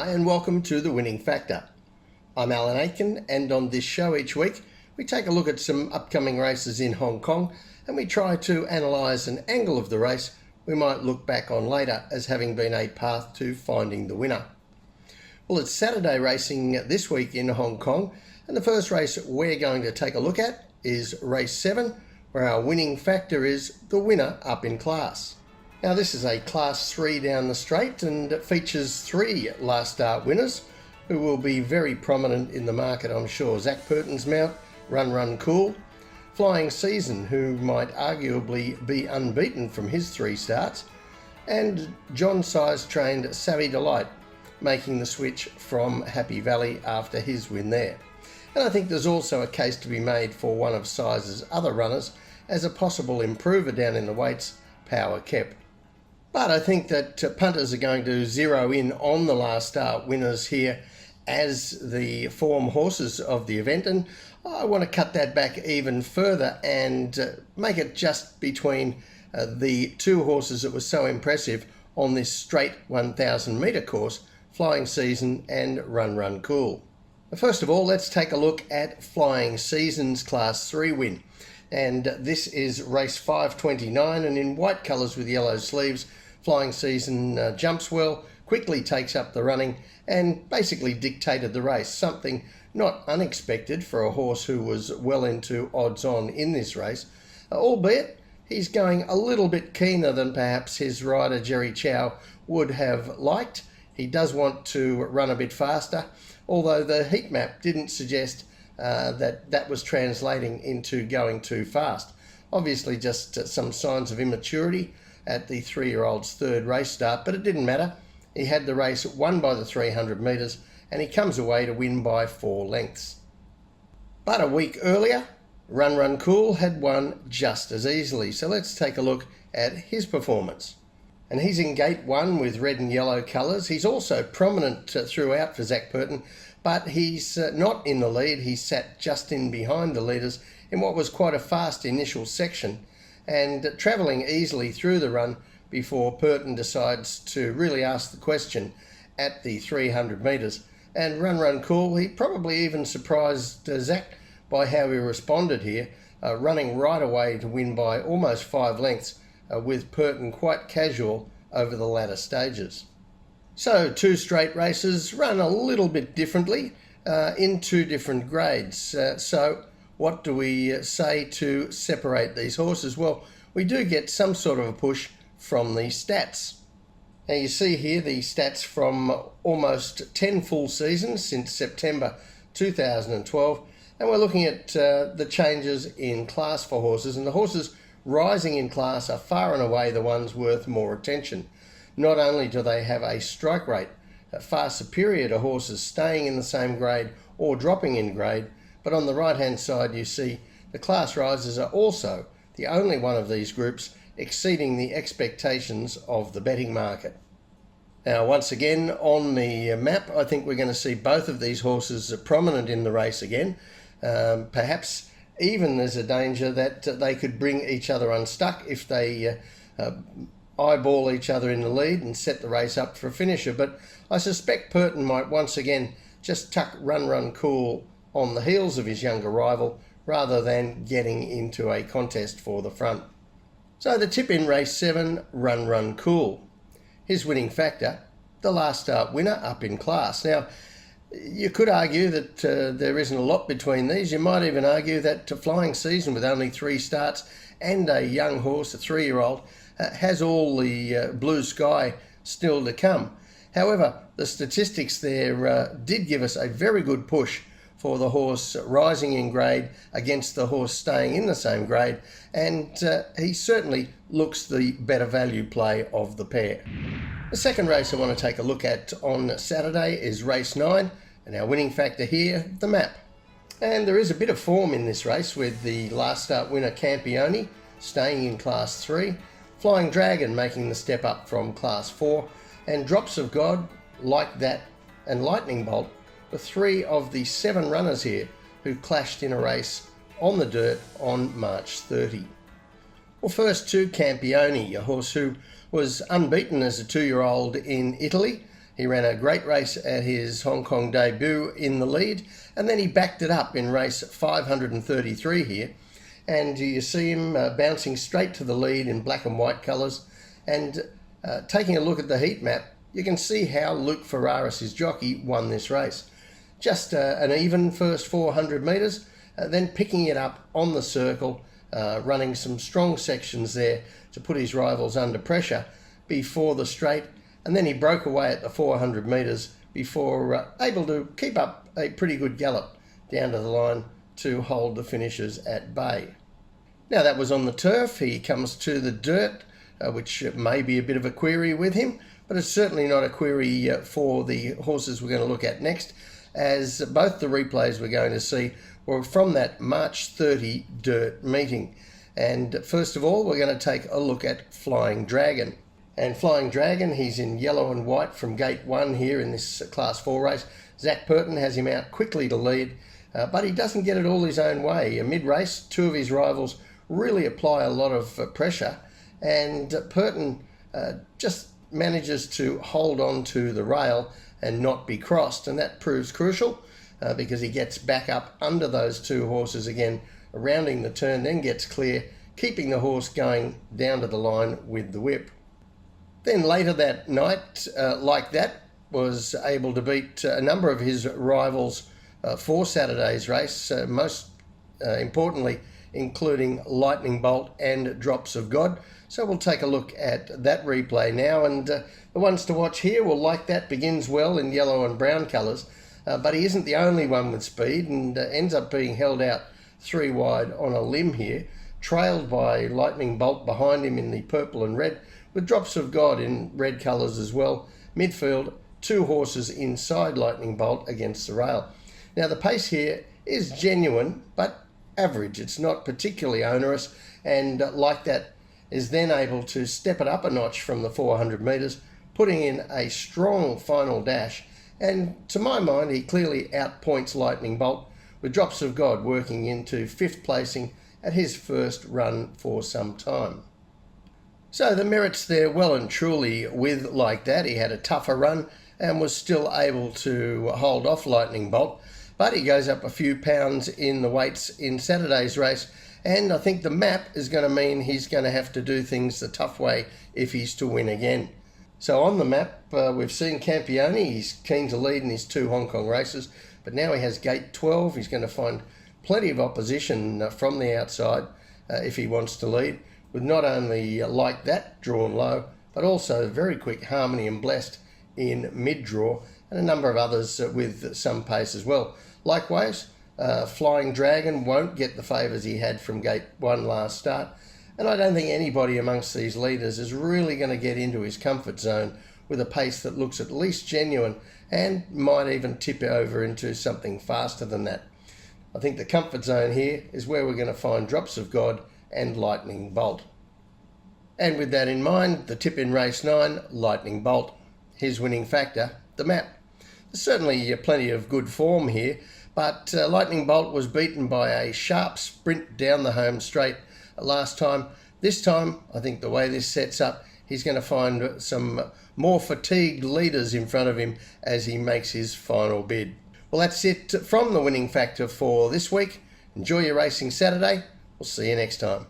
Hi and welcome to The Winning Factor. I'm Alan Aitken, and on this show each week we take a look at some upcoming races in Hong Kong and we try to analyse an angle of the race we might look back on later as having been a path to finding the winner. Well, it's Saturday racing this week in Hong Kong, and the first race we're going to take a look at is race 7, where our winning factor is the winner up in class. Now this is a class 3 down the straight and it features 3 last start winners who will be very prominent in the market, I'm sure. Zac Purton's mount, Run Cool, Flying Season, who might arguably be unbeaten from his 3 starts, and John Size trained Savvy Delight, making the switch from Happy Valley after his win there. And I think there's also a case to be made for one of Size's other runners as a possible improver down in the weights, Power Kep. But I think that punters are going to zero in on the last start winners here as the form horses of the event, and I want to cut that back even further and make it just between the 2 horses that were so impressive on this straight 1,000 metre course, Flying Season and Run Cool. First of all, let's take a look at Flying Season's Class 3 win. And this is race 529, and in white colours with yellow sleeves, Flying Season jumps well, quickly takes up the running and basically dictated the race, something not unexpected for a horse who was well into odds on in this race, albeit he's going a little bit keener than perhaps his rider Jerry Chow would have liked. He does want to run a bit faster, although the heat map didn't suggest that was translating into going too fast. Obviously just some signs of immaturity at the 3-year-old's 3rd race start, but it didn't matter. He had the race won by the 300 metres and he comes away to win by 4 lengths. But a week earlier, Run Cool had won just as easily, so let's take a look at his performance. And he's in gate 1 with red and yellow colours. He's also prominent throughout for Zac Purton, but he's not in the lead. He sat just in behind the leaders in what was quite a fast initial section, and travelling easily through the run before Purton decides to really ask the question at the 300 metres. And Run Cool, he probably even surprised Zac by how he responded here, running right away to win by almost 5 lengths, with Purton quite casual over the latter stages. So 2 straight races run a little bit differently in 2 different grades. So what do we say to separate these horses? Well, we do get some sort of a push from the stats. Now you see here the stats from almost 10 full seasons since September 2012, and we're looking at the changes in class for horses, and the horses rising in class are far and away the ones worth more attention. Not only do they have a strike rate far superior to horses staying in the same grade or dropping in grade, but on the right hand side you see the class risers are also the only one of these groups exceeding the expectations of the betting market. Now once again on the map, I think we're going to see both of these horses prominent in the race again. Perhaps even there's a danger that they could bring each other unstuck if they eyeball each other in the lead and set the race up for a finisher, but I suspect Purton might once again just tuck Run Cool on the heels of his younger rival rather than getting into a contest for the front. So the tip in race 7, Run Cool. His winning factor, the last start winner up in class. Now you could argue that there isn't a lot between these. You might even argue that Flying Season, with only 3 starts and a young horse, a 3-year-old, has all the blue sky still to come. However, the statistics there did give us a very good push for the horse rising in grade against the horse staying in the same grade, and he certainly looks the better value play of the pair. The second race I want to take a look at on Saturday is race 9, and our winning factor here, the map. And there is a bit of form in this race with the last start winner Campione staying in class 3, Flying Dragon making the step up from class 4, and Drops of God, Like That and Lightning Bolt were 3 of the 7 runners here who clashed in a race on the dirt on March 30. Well, first to Campione, a horse who was unbeaten as a 2-year-old in Italy He ran a great race at his Hong Kong debut in the lead, and then he backed it up in race 533 here. And you see him bouncing straight to the lead in black and white colours. And taking a look at the heat map, you can see how Luke Ferraris, his jockey, won this race. Just an even first 400 metres, then picking it up on the circle, running some strong sections there to put his rivals under pressure before the straight, and then he broke away at the 400 metres before able to keep up a pretty good gallop down to the line to hold the finishers at bay. Now that was on the turf. He comes to the dirt, which may be a bit of a query with him, but it's certainly not a query for the horses we're going to look at next, as both the replays we're going to see were from that March 30 dirt meeting. And first of all, we're going to take a look at Flying Dragon. And Flying Dragon, he's in yellow and white from gate 1 here in this Class 4 race. Zach Purton has him out quickly to lead, but he doesn't get it all his own way. Mid-race, two of his rivals really apply a lot of pressure, and Purton just manages to hold on to the rail and not be crossed, and that proves crucial because he gets back up under those two horses again, rounding the turn, then gets clear, keeping the horse going down to the line with the whip. Then later that night, Like That was able to beat a number of his rivals for Saturday's race, most importantly including Lightning Bolt and Drops of God. So we'll take a look at that replay now, and the ones to watch here, well, Like That begins well in yellow and brown colours, but he isn't the only one with speed, and ends up being held out 3 wide on a limb here, trailed by Lightning Bolt behind him in the purple and red, with Drops of God in red colours as well. Midfield, 2 horses inside Lightning Bolt against the rail. Now the pace here is genuine, but average. It's not particularly onerous, and Like That is then able to step it up a notch from the 400 metres, putting in a strong final dash, and to my mind he clearly outpoints Lightning Bolt, with Drops of God working into 5th placing at his first run for some time. So the merits there well and truly with Like That. He had a tougher run and was still able to hold off Lightning Bolt, but he goes up a few pounds in the weights in Saturday's race, and I think the map is going to mean he's going to have to do things the tough way if he's to win again. So on the map, we've seen Campione. He's keen to lead in his 2 Hong Kong races, but now he has gate 12. He's going to find plenty of opposition from the outside if he wants to lead, with not only Like That drawn low, but also very quick Harmony and Blessed in mid-draw, and a number of others with some pace as well. Likewise, Flying Dragon won't get the favours he had from gate 1 last start, and I don't think anybody amongst these leaders is really going to get into his comfort zone with a pace that looks at least genuine and might even tip over into something faster than that. I think the comfort zone here is where we're going to find Drops of God and Lightning Bolt. And with that in mind, the tip in race 9, Lightning Bolt. His winning factor, the map. There's certainly plenty of good form here, but Lightning Bolt was beaten by a sharp sprint down the home straight last time. This time, I think the way this sets up, he's going to find some more fatigued leaders in front of him as he makes his final bid. Well, that's it from the winning factor for this week. Enjoy your racing Saturday. We'll see you next time.